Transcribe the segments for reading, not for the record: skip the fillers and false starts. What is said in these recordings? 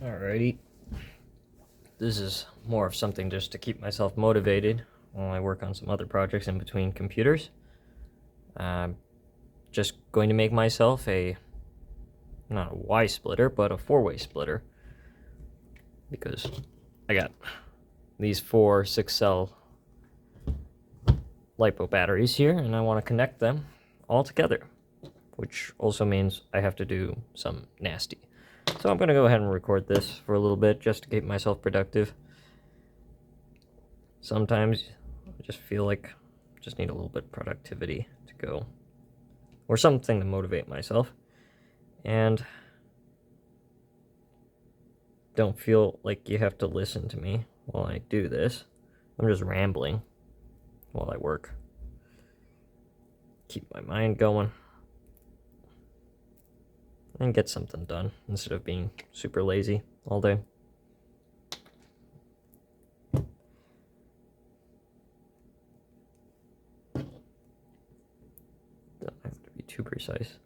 Alrighty. This is more of something just to keep myself motivated while I work on some other projects in between computers. I'm just going to make myself not a Y splitter, but a 4-way splitter. Because I got these 4 6-cell LiPo batteries here, and I want to connect them all together. Which also means I have to do some nasty. So I'm going to go ahead and record this for a little bit just to keep myself productive. Sometimes I just feel like I just need a little bit of productivity to go, or something to motivate myself, and don't feel like you have to listen to me while I do this. I'm just rambling while I work. Keep my mind going and get something done instead of being super lazy all day. Don't have to be too precise.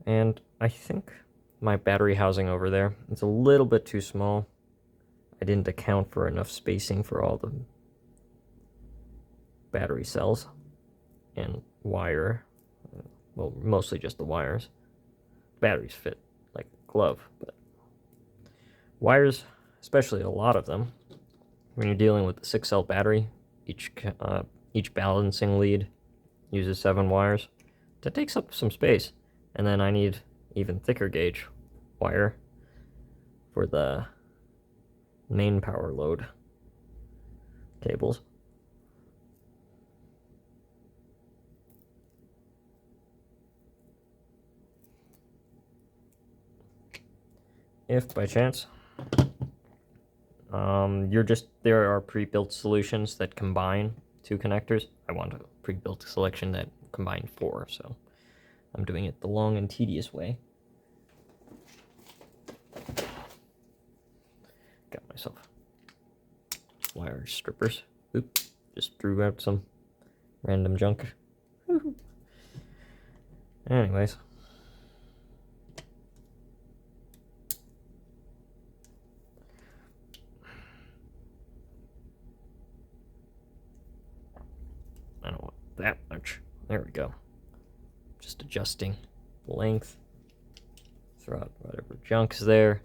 And I think my battery housing over there, it's a little bit too small. I didn't account for enough spacing for all the battery cells and wire. Well, mostly just the wires. Batteries fit like a glove, but wires, especially a lot of them, when you're dealing with the 6-cell battery, each balancing lead uses 7 wires. That takes up some space. And then I need even thicker gauge wire for the main power load cables. If by chance there are pre-built solutions that combine 2 connectors, I want a pre-built selection that combine 4, so I'm doing it the long and tedious way. Got myself wire strippers. Oops, just threw out some random junk. Anyways. I don't want that much. There we go. Just adjusting the length. Throw out whatever junk's there.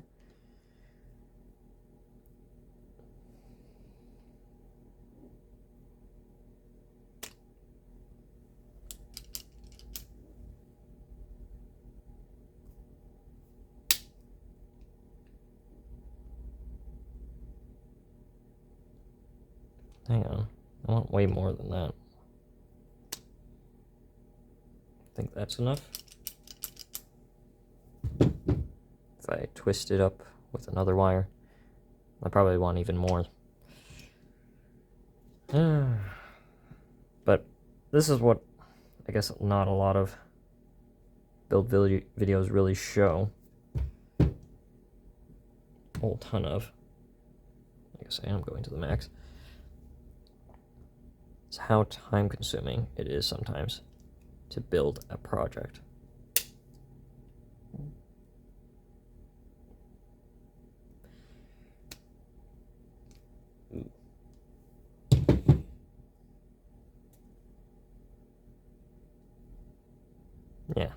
Hang on. I want way more than that. I think that's enough. If I twist it up with another wire, I probably want even more. But this is what I guess not a lot of build videos really show. A whole ton of. Like I say, I'm going to the max. It's how time consuming it is sometimes to build a project. Yeah,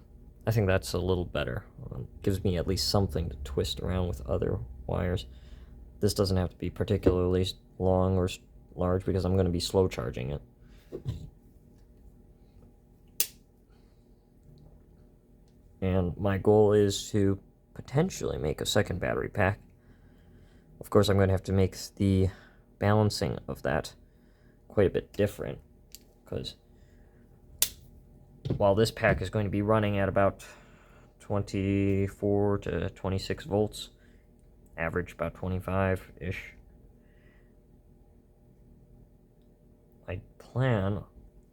I think that's a little better. Gives me at least something to twist around with other wires. This doesn't have to be particularly long or large because I'm going to be slow charging it. And my goal is to potentially make a second battery pack. Of course, I'm going to have to make the balancing of that quite a bit different, because while this pack is going to be running at about 24 to 26 volts, average about 25-ish, I plan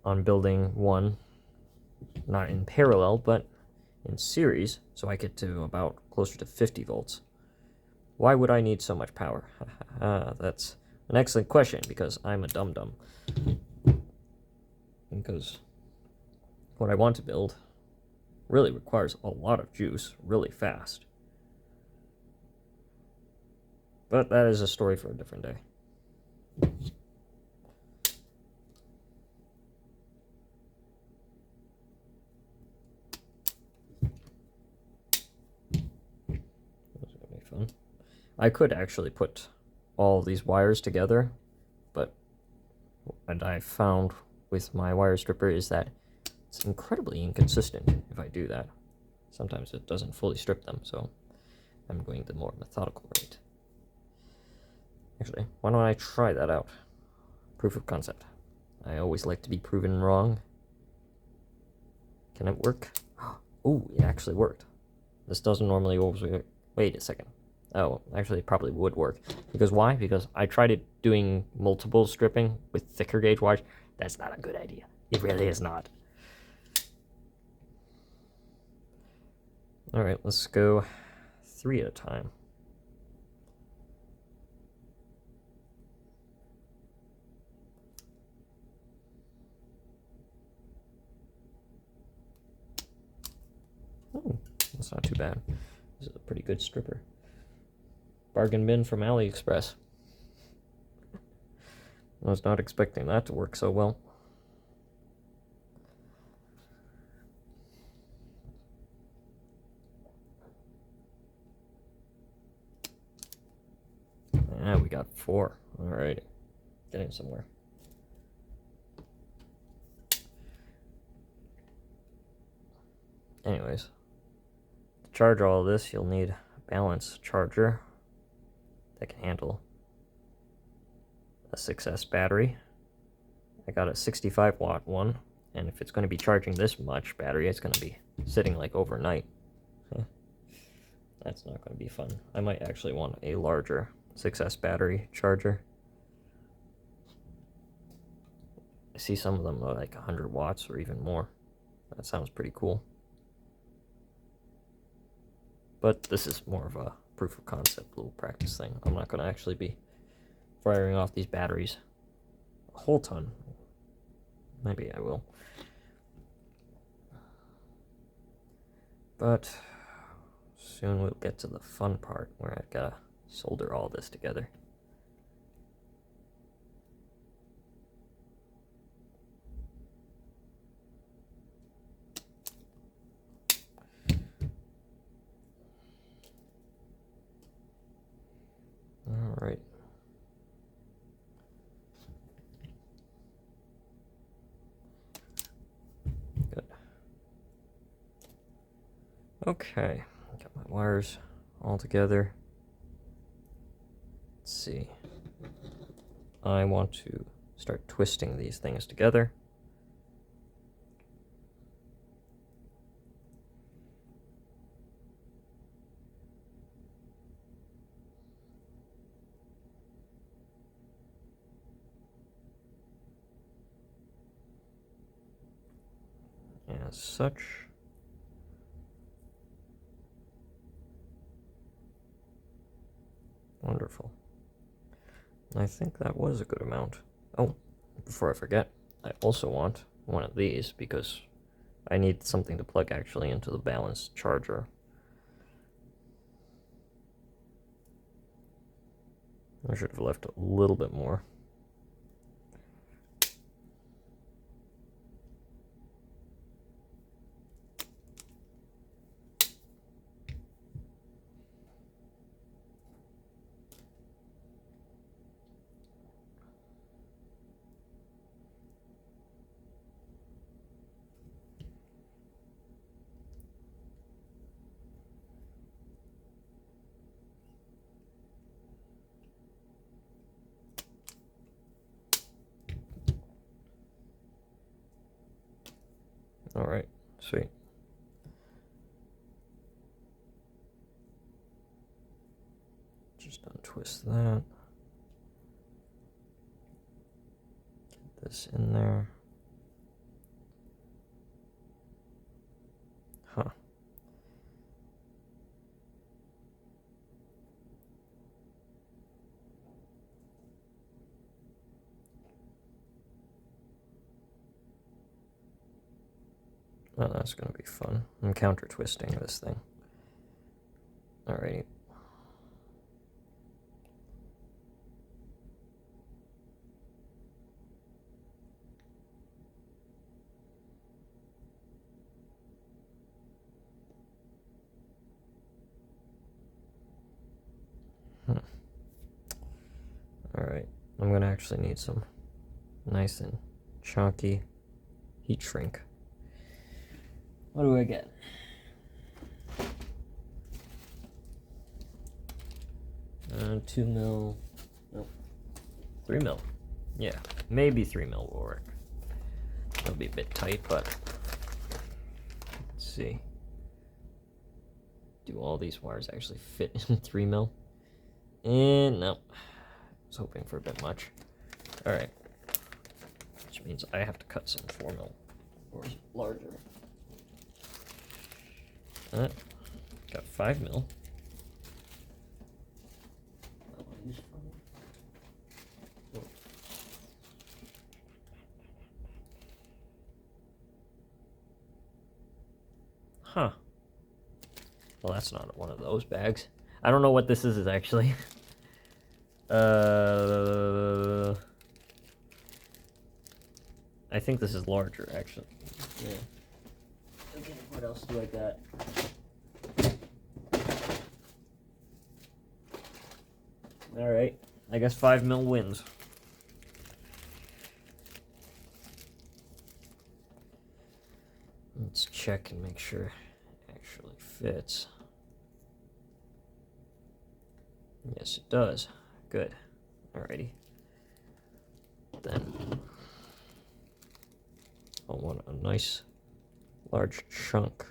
on building one, not in parallel, but in series, so I get to about closer to 50 volts. Why would I need so much power? That's an excellent question, because I'm a dum-dum. Because what I want to build really requires a lot of juice really fast. But that is a story for a different day. That's gonna be fun. I could actually put all these wires together, but what I found with my wire stripper is that it's incredibly inconsistent if I do that. Sometimes it doesn't fully strip them, so I'm going the more methodical rate. Actually, why don't I try that out? Proof of concept. I always like to be proven wrong. Can it work? Oh, it actually worked. This doesn't normally always work. Wait a second. Oh, actually it probably would work. Because why? Because I tried it doing multiple stripping with thicker gauge wires. That's not a good idea. It really is not. Alright, let's go 3 at a time. Oh, that's not too bad. This is a pretty good stripper. Bargain bin from AliExpress. I was not expecting that to work so well. Yeah, we got 4. Alright. Getting somewhere. Anyways, to charge all of this, you'll need a balanced charger that can handle a 6S battery. I got a 65 watt one, and if it's going to be charging this much battery, it's going to be sitting like overnight. That's not going to be fun. I might actually want a larger 6S battery charger. I see some of them are like 100 watts or even more. That sounds pretty cool. But this is more of a proof of concept little practice thing. I'm not going to actually be firing off these batteries a whole ton. Maybe I will. But soon we'll get to the fun part where I've got to solder all this together. All right. Good. Okay, got my wires all together. Let's see. I want to start twisting these things together. As such. Wonderful. I think that was a good amount. Oh, before I forget, I also want one of these because I need something to plug actually into the balanced charger. I should have left a little bit more. All right, sweet. Just untwist that. Get this in there. Huh. Oh, that's going to be fun. I'm counter twisting this thing. Alrighty. Alright, I'm gonna actually need some nice and chunky heat shrink. What do I get? Uh, 2 mil, nope, 3 mil. Yeah, maybe 3 mil will work. It'll be a bit tight, but let's see. Do all these wires actually fit in 3 mil? And no, I was hoping for a bit much. Alright, which means I have to cut some 4 mil or larger. Got 5 mil. Huh. Well, that's not one of those bags. I don't know what this is actually. I think this is larger, actually. Yeah. Okay, what else do I got? Alright, I guess 5 mil wins. Let's check and make sure it actually fits. Yes, it does. Good. Alrighty. Then I want a nice large chunk.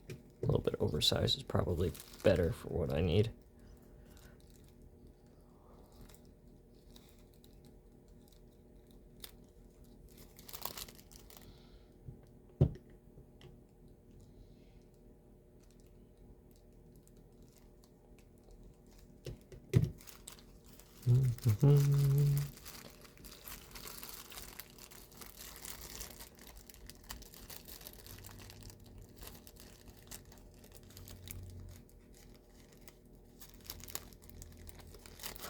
A little bit oversized is probably better for what I need.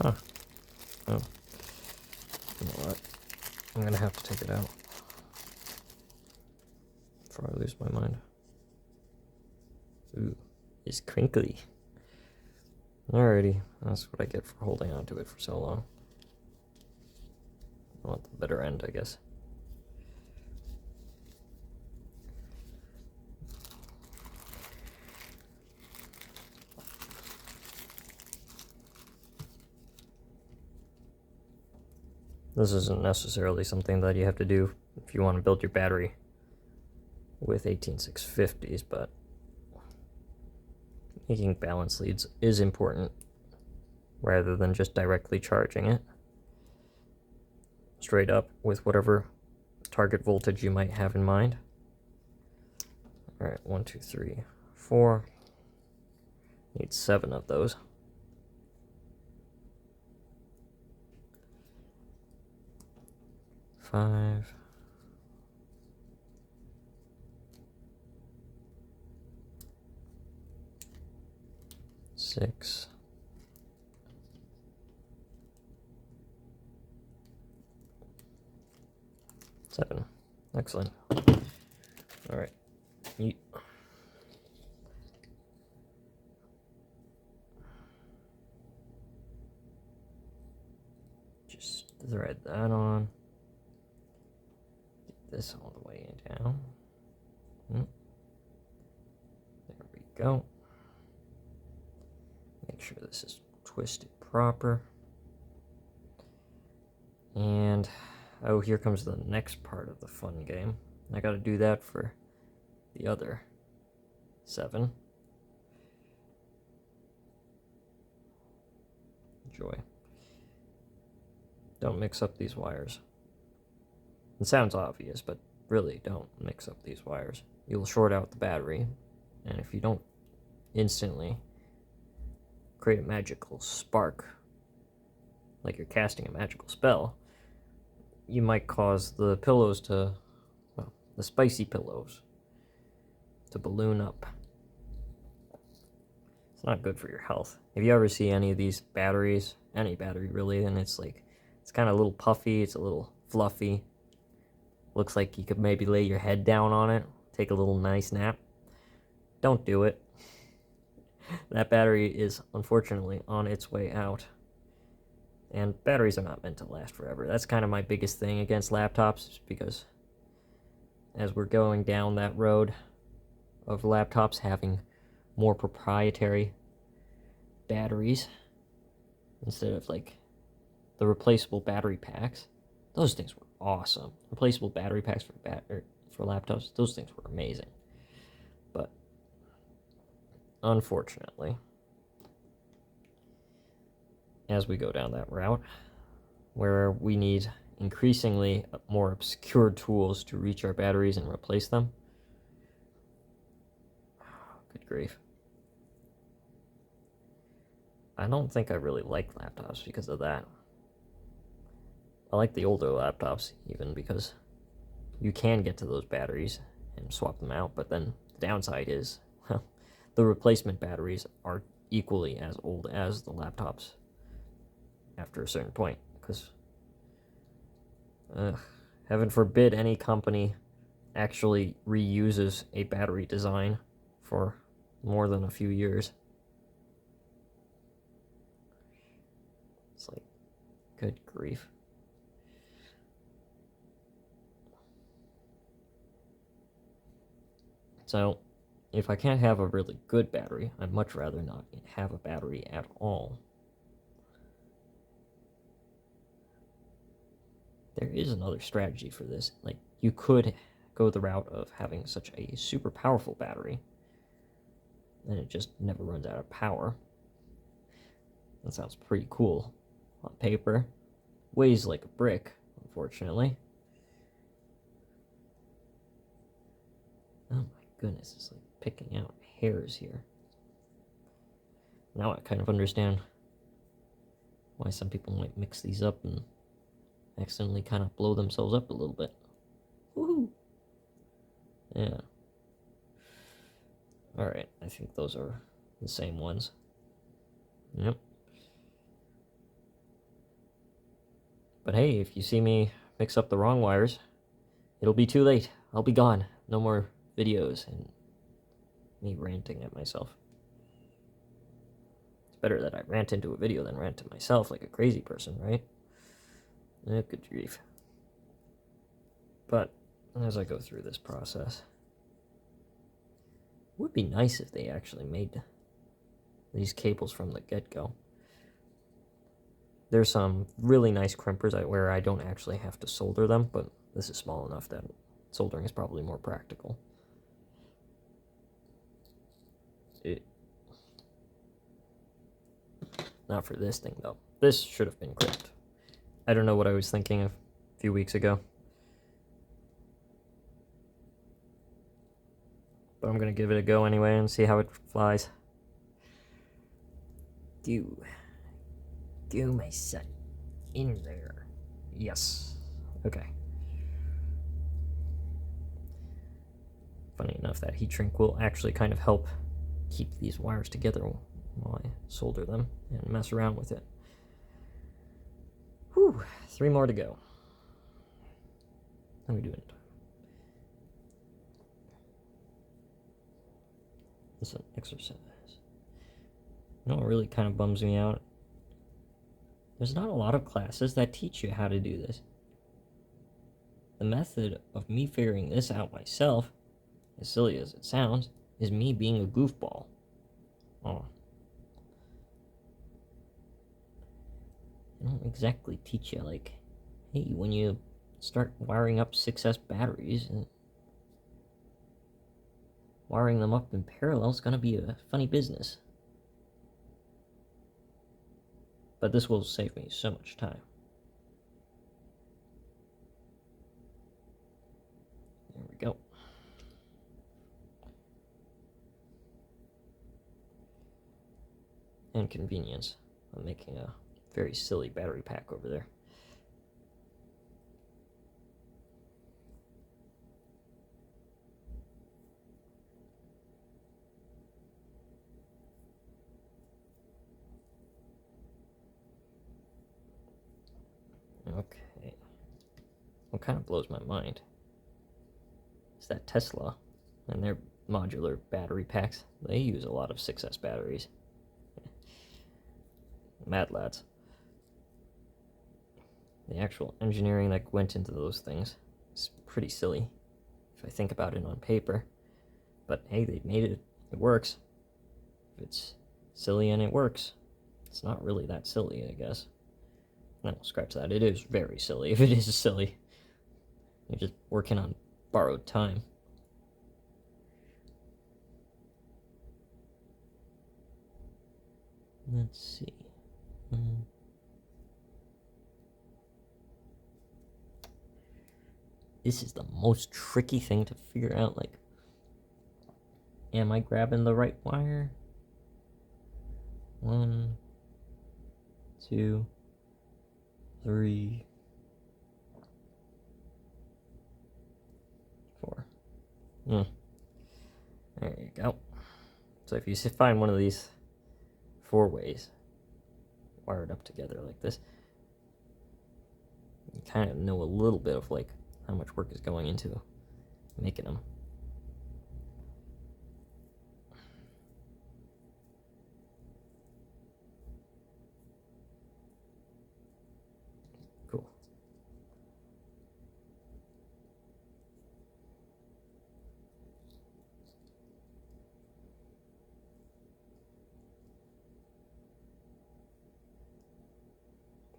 Huh. Oh. You know what? I'm gonna have to take it out before I lose my mind. Ooh, it's crinkly. Alrighty, that's what I get for holding on to it for so long. I want the better end, I guess. This isn't necessarily something that you have to do if you want to build your battery with 18650s, but making balance leads is important rather than just directly charging it straight up with whatever target voltage you might have in mind. All right, 1, 2, 3, 4. Need 7 of those. Five. 6. 7. Excellent. All right. Yeet. Just thread that on. Get this all the way down. There we go. Make sure this is twisted proper. And oh, here comes the next part of the fun game. I gotta do that for the other 7. Enjoy. Don't mix up these wires. It sounds obvious, but really don't mix up these wires. You'll short out the battery, and if you don't instantly create a magical spark, like you're casting a magical spell, you might cause the pillows to, well, the spicy pillows to balloon up. It's not good for your health. If you ever see any of these batteries, any battery really, then it's like, it's kind of a little puffy, it's a little fluffy. Looks like you could maybe lay your head down on it, take a little nice nap. Don't do it. That battery is unfortunately on its way out. And batteries are not meant to last forever. That's kind of my biggest thing against laptops, because as we're going down that road of laptops having more proprietary batteries instead of like the replaceable battery packs, those things were awesome. Replaceable battery packs for laptops, those things were amazing. But unfortunately, as we go down that route, where we need increasingly more obscure tools to reach our batteries and replace them, good grief. I don't think I really like laptops because of that. I like the older laptops even because you can get to those batteries and swap them out, but then the downside is, well, the replacement batteries are equally as old as the laptops after a certain point, because heaven forbid any company actually reuses a battery design for more than a few years. It's like, good grief. So, if I can't have a really good battery, I'd much rather not have a battery at all. There is another strategy for this. Like, you could go the route of having such a super powerful battery, and it just never runs out of power. That sounds pretty cool on paper. Weighs like a brick, unfortunately. Oh my goodness, it's like picking out hairs here. Now I kind of understand why some people might mix these up and accidentally kind of blow themselves up a little bit. Woohoo! Yeah. Alright, I think those are the same ones. Yep. But hey, if you see me mix up the wrong wires, it'll be too late. I'll be gone. No more videos and me ranting at myself. It's better that I rant into a video than rant to myself like a crazy person, right? Good grief. But as I go through this process, it would be nice if they actually made these cables from the get-go. There's some really nice crimpers where I don't actually have to solder them, but this is small enough that soldering is probably more practical. Not for this thing, though. This should have been crimped. I don't know what I was thinking of a few weeks ago. But I'm going to give it a go anyway and see how it flies. Go, my son. In there. Yes. Okay. Funny enough, that heat shrink will actually kind of help keep these wires together while I solder them and mess around with it. Whew, 3 more to go. How are we doing? This is an exercise. You know what really kind of bums me out? There's not a lot of classes that teach you how to do this. The method of me figuring this out myself, as silly as it sounds, is me being a goofball. Oh. They don't exactly teach you, like, hey, when you start wiring up 6S batteries, wiring them up in parallel is going to be a funny business. But this will save me so much time. There we go. And convenience. I'm making a very silly battery pack over there. Okay. What kind of blows my mind is that Tesla and their modular battery packs. They use a lot of 6S batteries. Mad lads. The actual engineering that went into those things is pretty silly if I think about it on paper. But hey, they made it. It works. If it's silly and it works, it's not really that silly, I guess. No, scratch that. It is very silly if it is silly. You're just working on borrowed time. Let's see. This is the most tricky thing to figure out. Like, am I grabbing the right wire? 1, 2, 3, 4. There you go. So if you find one of these 4 ways wired up together like this, you kind of know a little bit of like how much work is going into making them. Cool.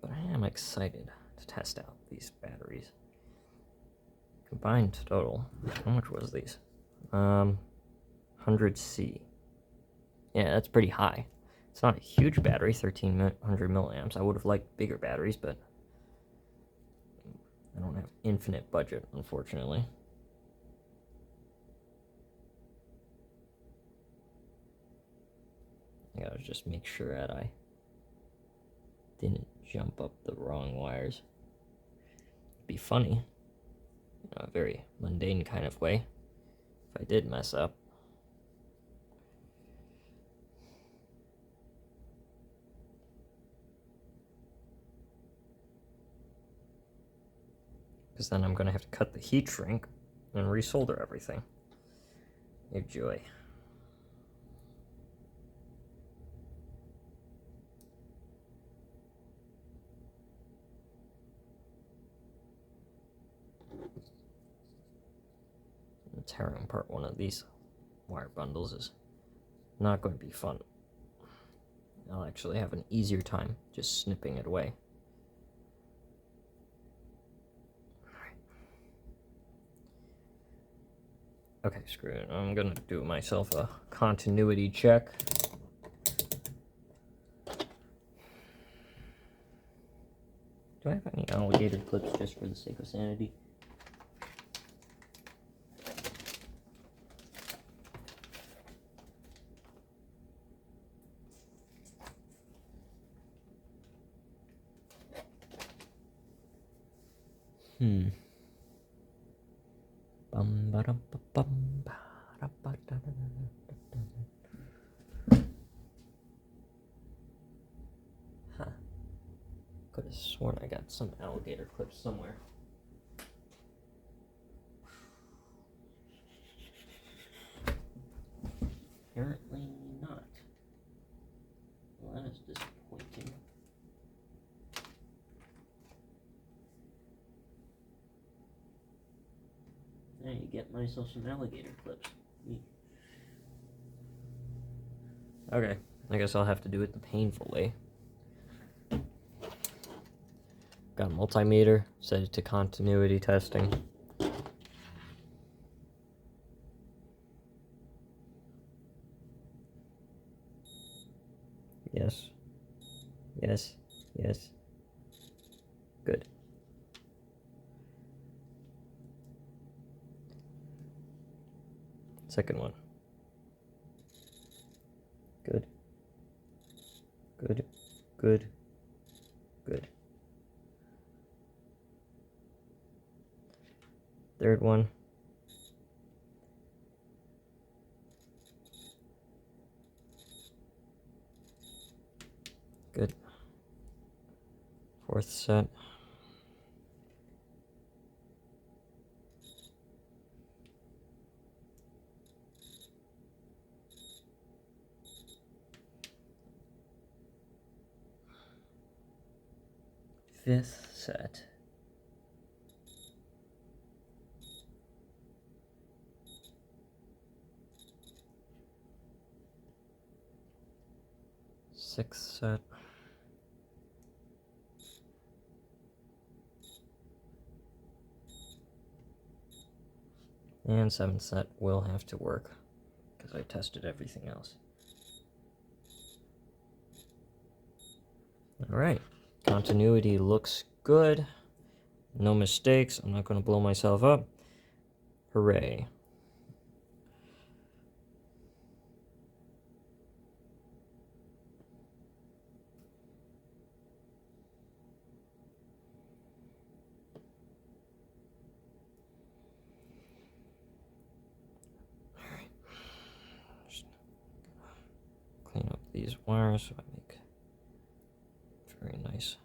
But I am excited to test out these batteries. Combined total, how much was these? 100C. Yeah, that's pretty high. It's not a huge battery, 1300 milliamps. I would have liked bigger batteries, but I don't have infinite budget, unfortunately. I gotta just make sure that I didn't jump up the wrong wires. It'd be funny, in a very mundane kind of way, if I did mess up. Because then I'm going to have to cut the heat shrink and resolder everything. Oh joy. Tearing apart one of these wire bundles is not going to be fun. I'll actually have an easier time just snipping it away. Okay, screw it. I'm gonna do myself a continuity check. Do I have any alligator clips just for the sake of sanity? Huh. Could have sworn I got some alligator clips somewhere. Apparently not. Well, that is disappointing. There you get myself some alligator clips. Okay, I guess I'll have to do it the painful way. Got a multimeter, set it to continuity testing. Yes. Yes. Yes. Good. Second one. Good. Good. Good. Good. Third one. Good. Fourth set. 5th set. Sixth set. And 7th set will have to work because I tested everything else. Alright, continuity looks good. No mistakes. I'm not going to blow myself up. Hooray. Alright. Just clean up these wires so I make very nice,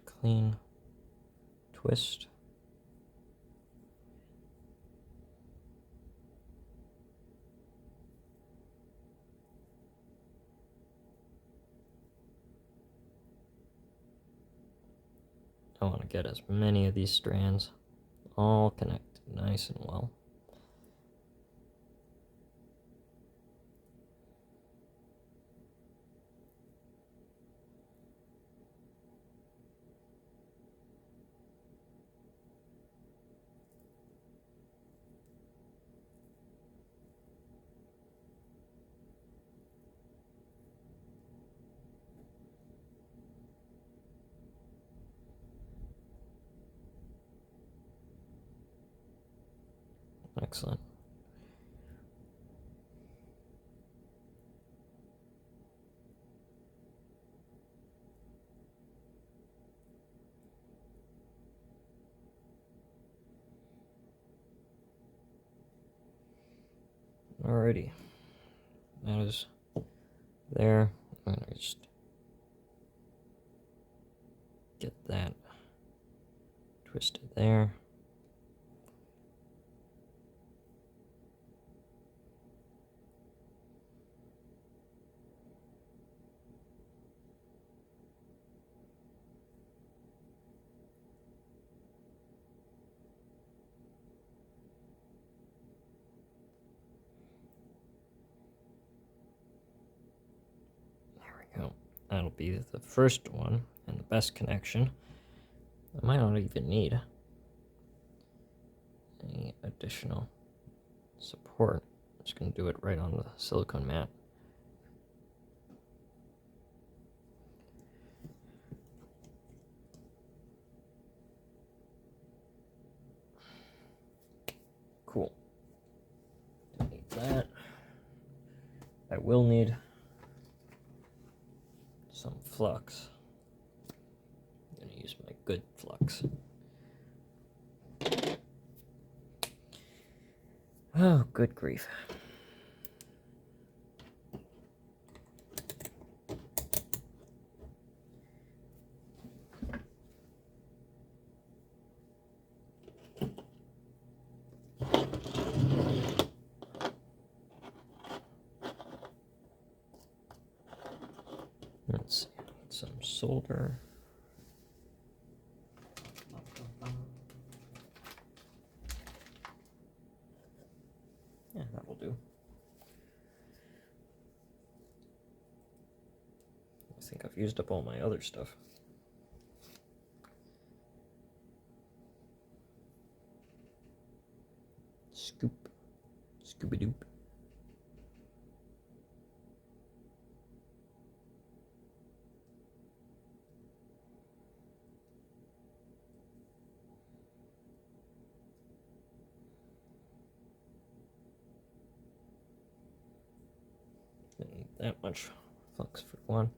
clean twist. I want to get as many of these strands all connected nice and well. Excellent. Alrighty. That is there. I'm going to just get that twisted there. Go. That'll be the first one and the best connection. I might not even need any additional support. I'm just going to do it right on the silicone mat. Cool. Don't need that. I will need some flux. I'm going to use my good flux. Oh, good grief. Let's see, I need some solder. Yeah, that will do. I think I've used up all my other stuff. Scoop. Scooby-doop. Don't need that much flux for one.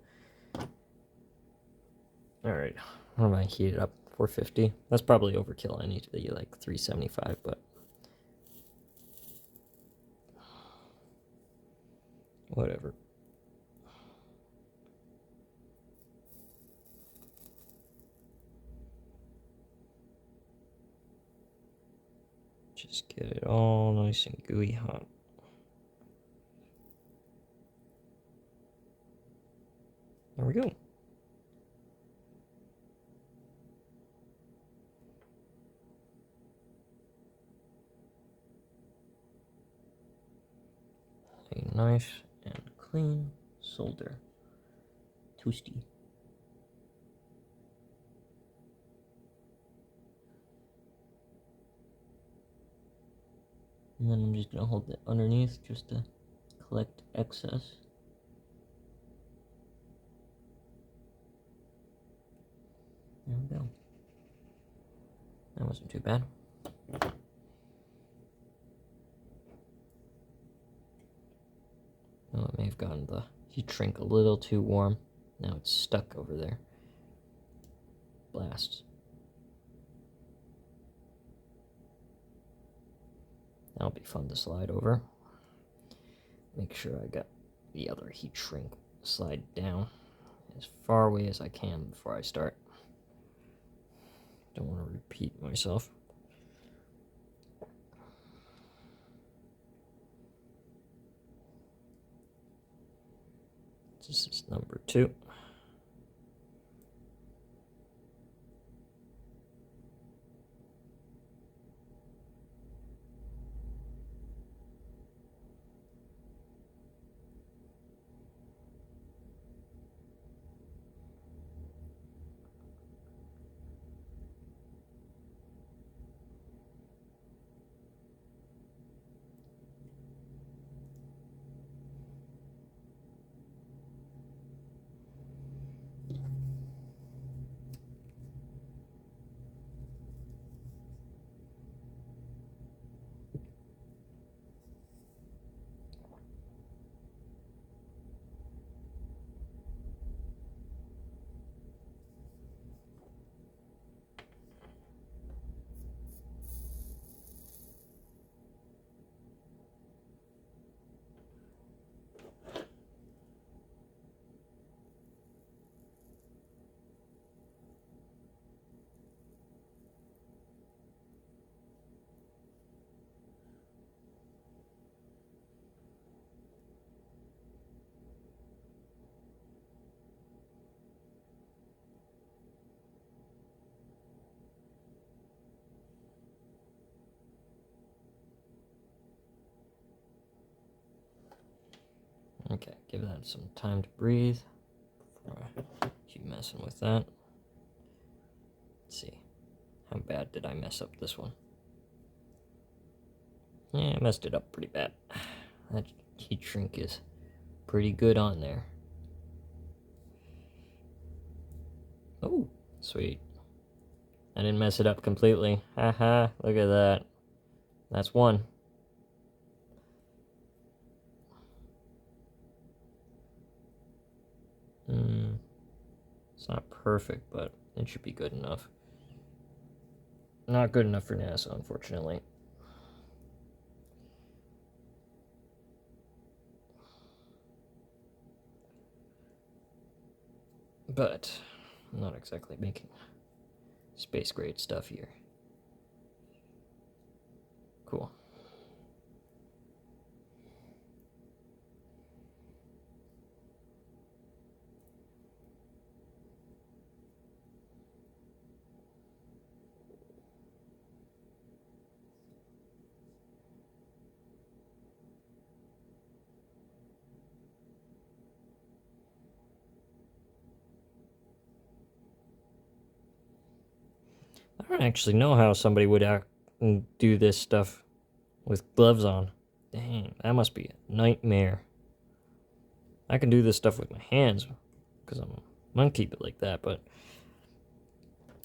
Alright, what am I heated up? 450? That's probably overkill. I need to be like 375, but whatever. Just get it all nice and gooey hot. There we go. nice and clean solder. Toasty. And then I'm just going to hold it underneath just to collect excess. There we go. That wasn't too bad. Oh, it may have gotten the heat shrink a little too warm. Now it's stuck over there. Blast. That'll be fun to slide over. Make sure I got the other heat shrink slide down as far away as I can before I start. Don't want to repeat myself. This is number 2. Okay, give that some time to breathe before I keep messing with that. Let's see. How bad did I mess up this one? Yeah, I messed it up pretty bad. That heat shrink is pretty good on there. Oh, sweet. I didn't mess it up completely. Haha, look at that. That's one. It's not perfect, but it should be good enough. Not good enough for NASA, unfortunately. But I'm not exactly making space grade stuff here. Cool. I don't actually know how somebody would do this stuff with gloves on. Dang, that must be a nightmare. I can do this stuff with my hands because I'm a monkey, but like that. But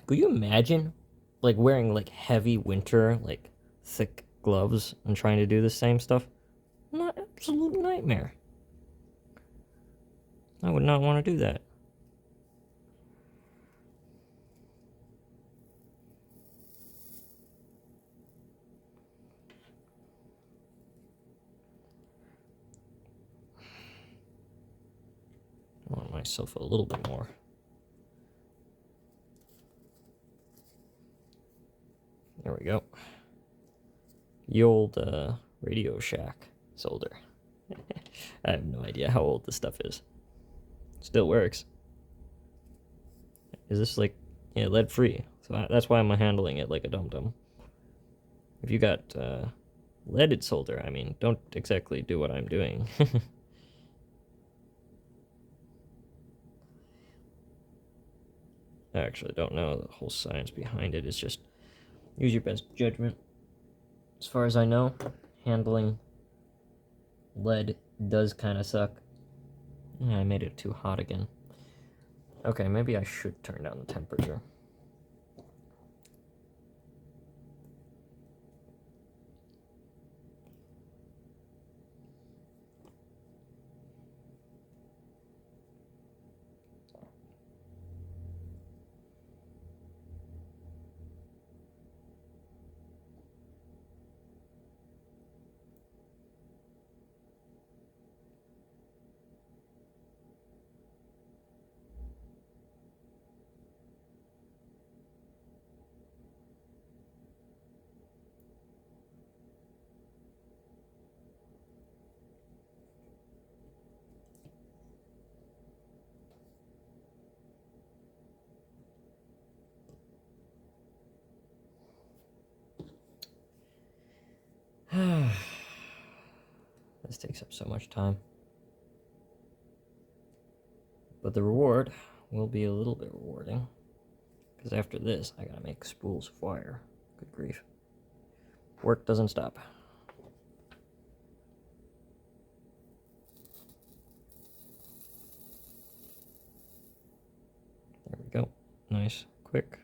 could you imagine, like, wearing like heavy winter, like thick gloves and trying to do the same stuff? Not absolute nightmare. I would not want to do that. I want myself a little bit more. There we go. The old Radio Shack solder. I have no idea how old this stuff is. Still works. Is this like, yeah, lead free? So that's why I'm handling it like a dum-dum. If you got leaded solder. I mean, don't exactly do what I'm doing. I actually don't know the whole science behind it. It's just use your best judgment. As far as I know, handling lead does kind of suck. Yeah, I made it too hot again. Okay, maybe I should turn down the temperature. This takes up so much time. But the reward will be a little bit rewarding. Because after this, I gotta make spools of wire. Good grief. Work doesn't stop. There we go. Nice, quick.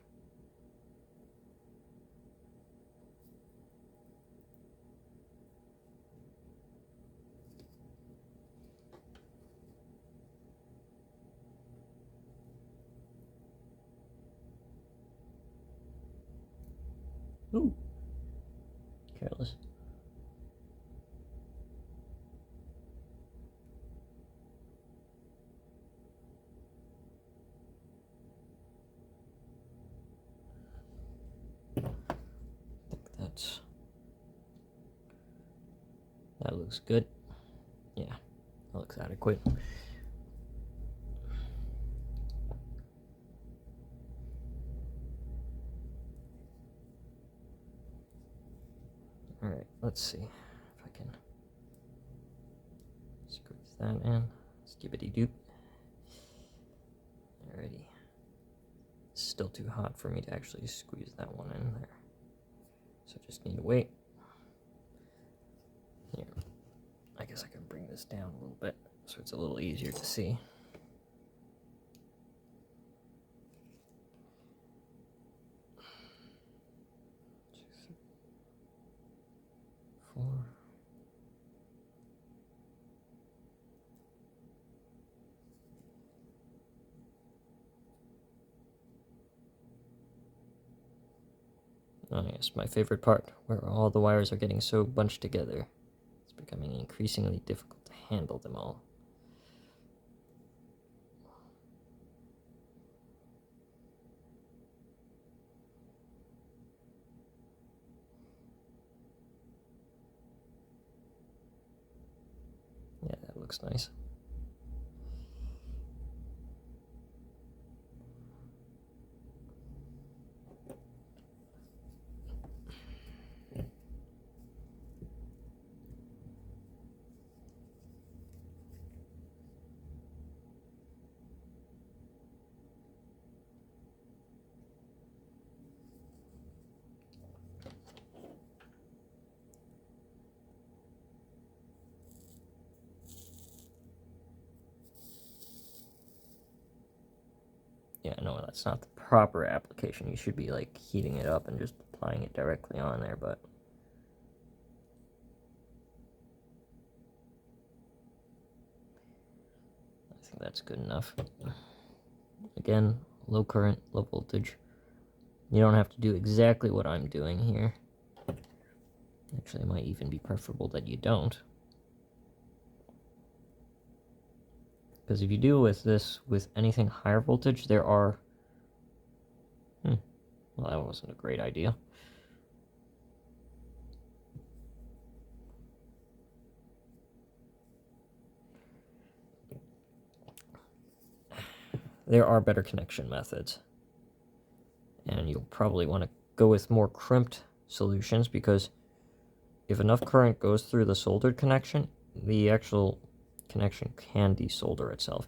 Ooh. Careless. I think that looks good. Yeah, that looks adequate. Alright, let's see if I can squeeze that in. Skibbity doop. Alrighty. It's still too hot for me to actually squeeze that one in there. So just need to wait. Here. I guess I can bring this down a little bit so it's a little easier to see. Four. Oh yes, my favorite part, where all the wires are getting so bunched together. It's becoming increasingly difficult to handle them all. Yeah, that looks nice. Yeah, no, that's not the proper application. You should be like heating it up and just applying it directly on there, but I think that's good enough. Again, low current, low voltage. You don't have to do exactly what I'm doing here. Actually, it might even be preferable that you don't. Because if you do with this, with anything higher voltage, there are... well, that wasn't a great idea. There are better connection methods. And you'll probably want to go with more crimped solutions because if enough current goes through the soldered connection, the actual connection can desolder itself.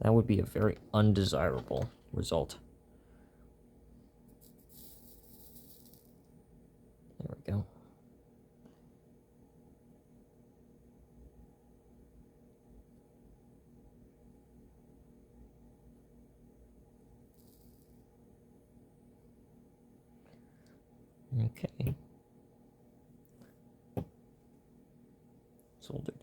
That would be a very undesirable result. There we go. Okay. Soldered.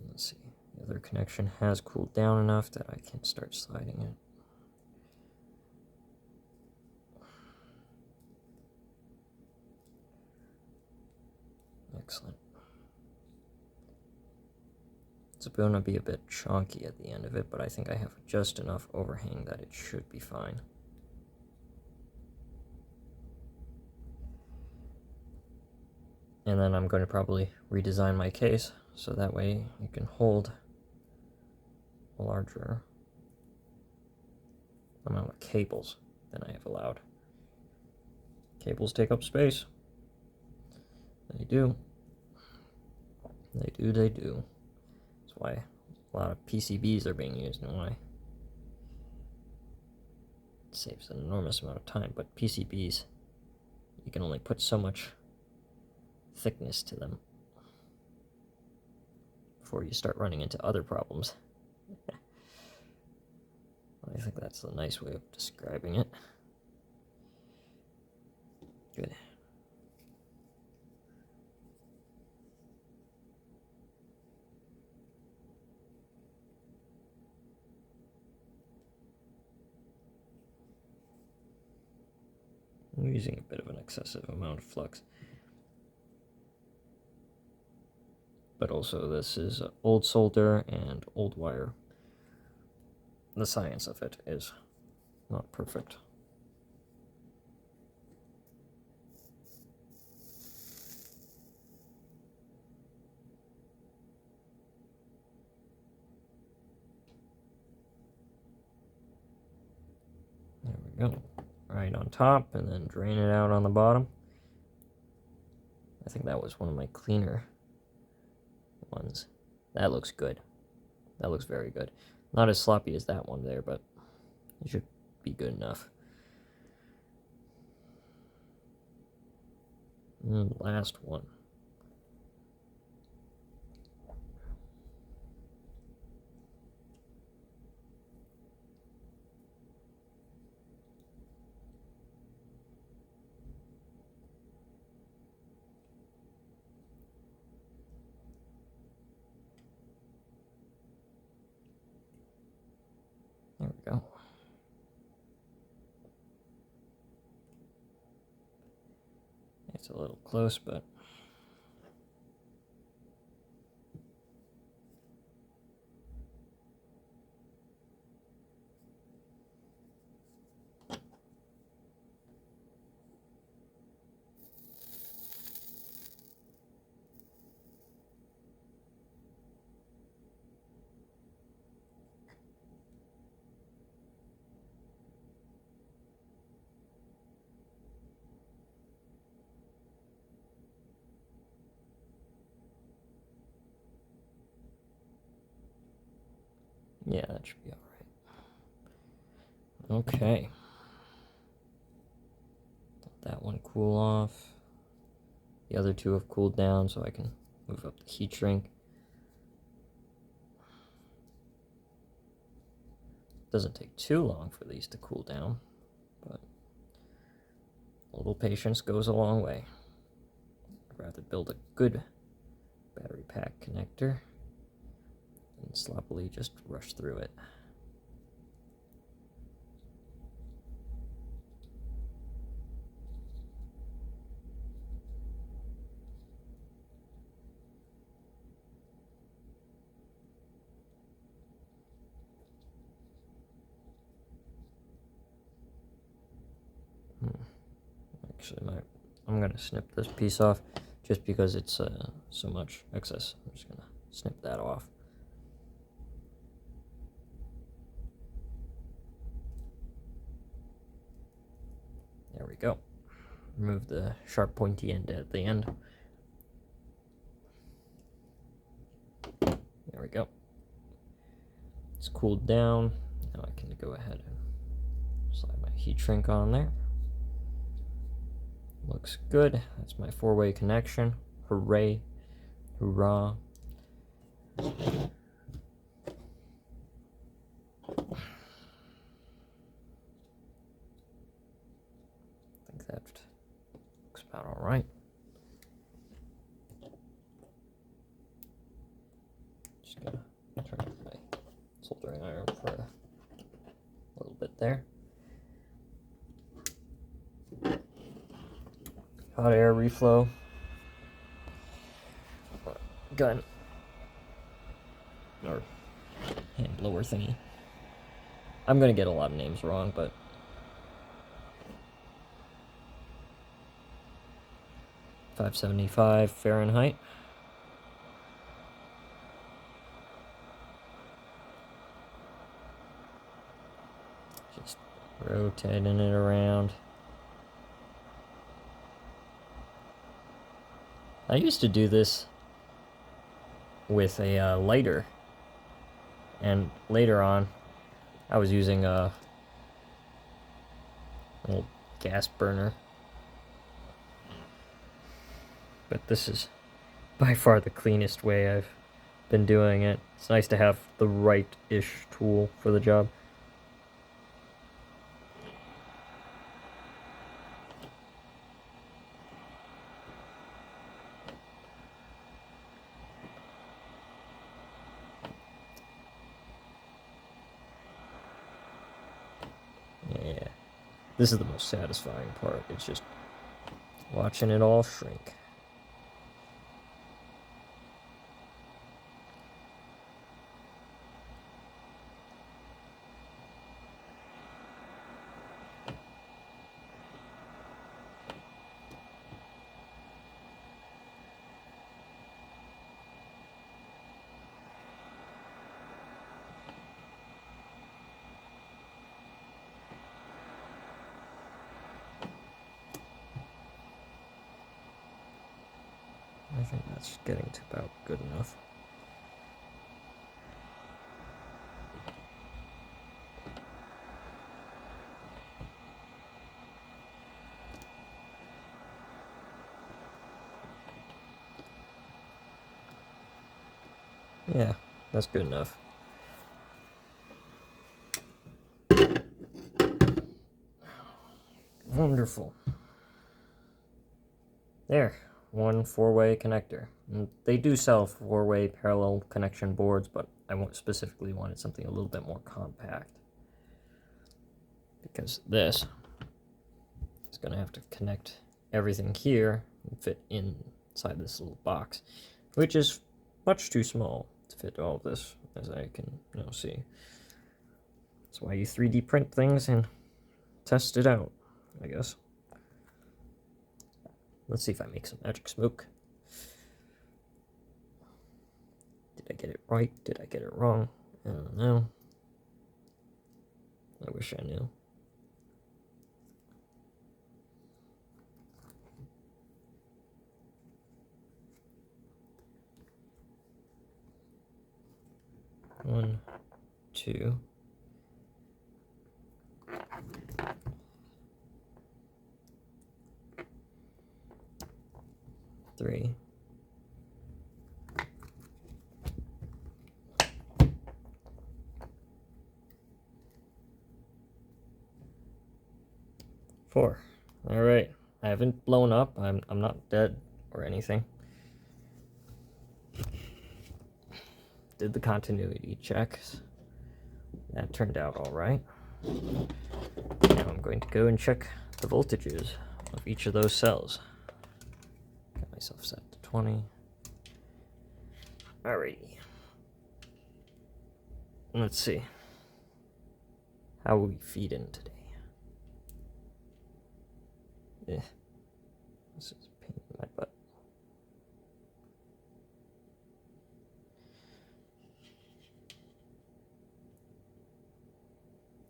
Let's see. The other connection has cooled down enough that I can start sliding it. Excellent. It's going to be a bit chonky at the end of it, but I think I have just enough overhang that it should be fine. And then I'm going to probably redesign my case so that way you can hold a larger amount of cables than I have allowed. Cables take up space. They do. They do, they do. That's why a lot of PCBs are being used and why it saves an enormous amount of time. But PCBs, you can only put so much thickness to them before you start running into other problems. I think that's a nice way of describing it. Good. I'm using a bit of an excessive amount of flux. But also this is old solder and old wire. The science of it is not perfect. There we go. Right on top, and then drain it out on the bottom. I think that was one of my cleaner ones. That looks good. That looks very good. Not as sloppy as that one there, but it should be good enough. And last one. There we go. It's a little close, but yeah, that should be all right. Okay. Let that one cool off. The other two have cooled down, so I can move up the heat shrink. Doesn't take too long for these to cool down, but a little patience goes a long way. I'd rather build a good battery pack connector and sloppily just rush through it. Actually, I'm going to snip this piece off just because it's so much excess. I'm just going to snip that off. There we go. remove the sharp pointy end at the end. There we go. It's cooled down. Now I can go ahead and slide my heat shrink on there. Looks good. That's my 4-way connection. Hooray. Hoorah. I think that looks about all right. Just gonna turn off my soldering iron for a little bit there. Hot air reflow gun or hand blower thingy. I'm gonna get a lot of names wrong, but .575 Fahrenheit. Just rotating it around. I used to do this with a lighter, and later on I was using a little gas burner, but this is by far the cleanest way I've been doing it. It's nice to have the right-ish tool for the job. Yeah, this is the most satisfying part. It's just watching it all shrink. I think that's getting to about good enough. Yeah, that's good enough. Wonderful. There, one 4-way connector. And they do sell 4-way parallel connection boards, but I specifically wanted something a little bit more compact, because this is going to have to connect everything here and fit inside this little box, which is much too small to fit all of this, as I can see. That's why you 3D print things and test it out, I guess. Let's see if I make some magic smoke. Did I get it right? Did I get it wrong? I don't know. I wish I knew. One, two. 3. 4. All right. I haven't blown up. I'm not dead or anything. Did the continuity checks. That turned out all right. Now I'm going to go and check the voltages of each of those cells. Got myself set to 20. Alrighty. Let's see. How will we feed in today? This is a pain in my butt.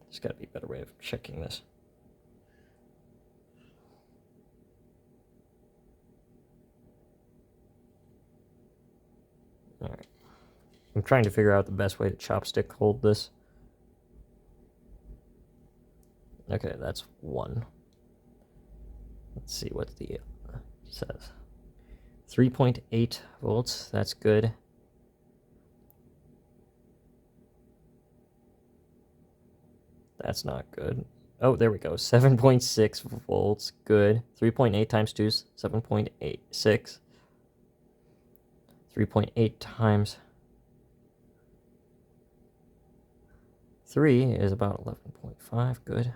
There's got to be a better way of checking this. I'm trying to figure out the best way to chopstick hold this. Okay, that's 1. Let's see what the says. 3.8 volts, that's good. That's not good. Oh, there we go. 7.6 volts, good. 3.8 times 2 is 7.86. 3.8 times 3 is about 11.5, good.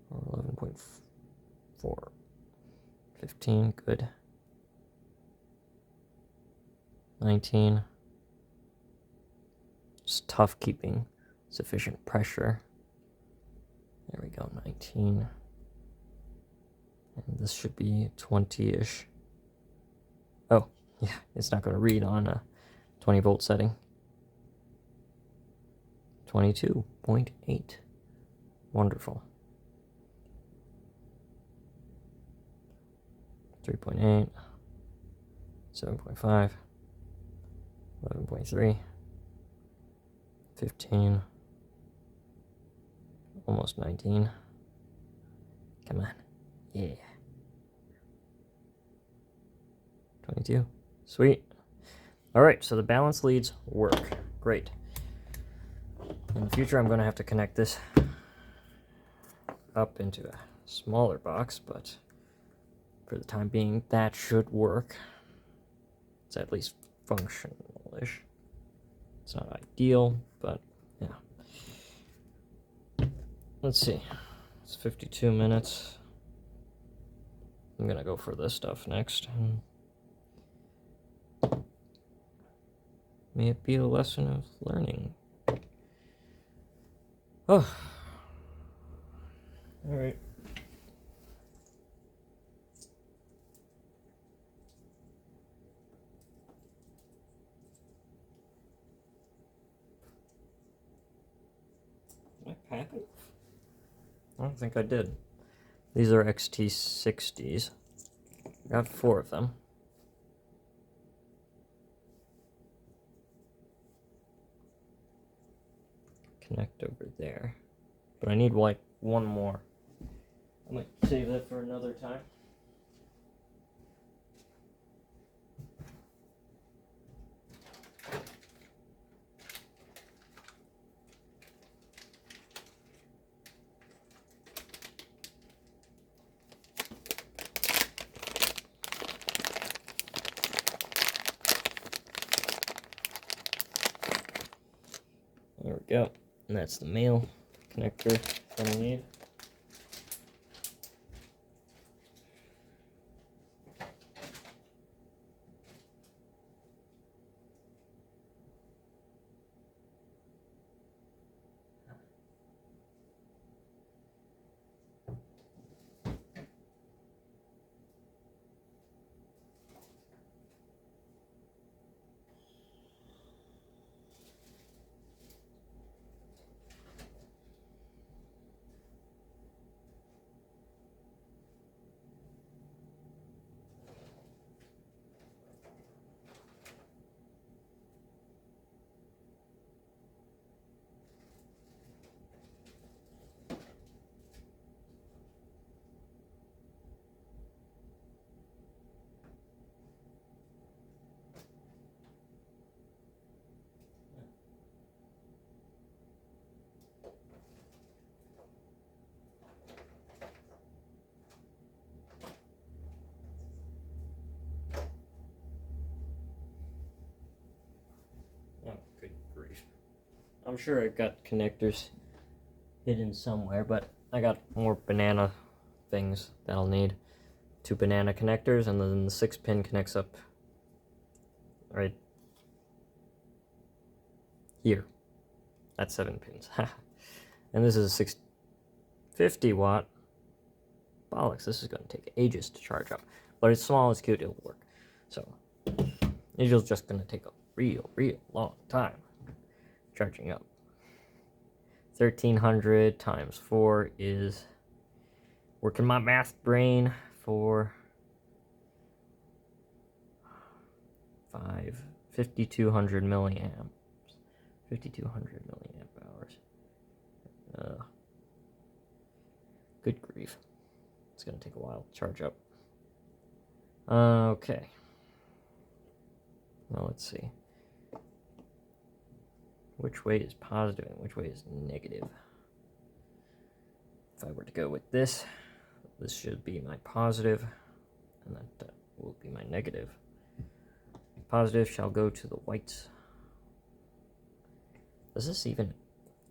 Or 11.4. 15, good. 19. It's tough keeping sufficient pressure. There we go, 19. And this should be 20-ish. Oh, yeah, it's not going to read on a 20 volt setting. 22.8. Wonderful. 3.8. 7.5. 11.3. 15. Almost 19. Come on. Yeah. 22. Sweet. Alright, so the balance leads work. Great. In the future, I'm going to have to connect this up into a smaller box, but for the time being, that should work. It's at least functional-ish. It's not ideal, but yeah. Let's see. It's 52 minutes. I'm gonna go for this stuff next. May it be a lesson of learning. Oh. Alright. Did I pack it? I don't think I did. These are XT60s. I got 4 of them. Connect over there. But I need like 1 more. I might save that for another time. There we go. And that's the male connector that I need. Oh, good grief. I'm sure I got connectors hidden somewhere, but I got more banana things that I'll need. 2 banana connectors, and then the 6-pin connects up right here. That's 7 pins. And this is a 650 watt. Bollocks, this is going to take ages to charge up. But it's small, it's cute, it'll work. So, it's just going to take a real long time charging up. 1300 times 4 is, working my math brain, for 5200 milliamps. 5200 milliamp hours. Good grief. It's going to take a while to charge up. Okay. Now let's see. Which way is positive and which way is negative? If I were to go with this should be my positive, and that will be my negative. Positive shall go to the whites. Does this even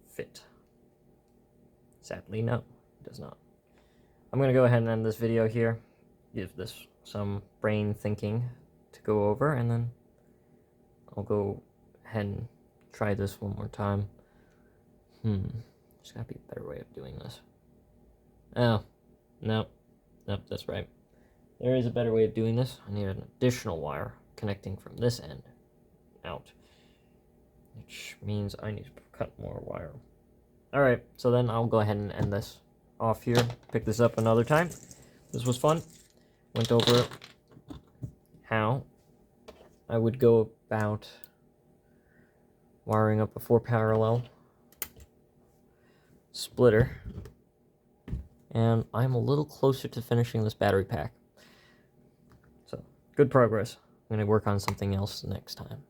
fit? Sadly, no, it does not. I'm going to go ahead and end this video here. Give this some brain thinking to go over, and then I'll go ahead and try this one more time. There's got to be a better way of doing this. Oh, nope, that's right. There is a better way of doing this. I need an additional wire connecting from this end out, which means I need to cut more wire. Alright, so then I'll go ahead and end this off here. Pick this up another time. This was fun. Went over how I would go about wiring up a 4-parallel splitter. And I'm a little closer to finishing this battery pack. So, good progress. I'm going to work on something else next time.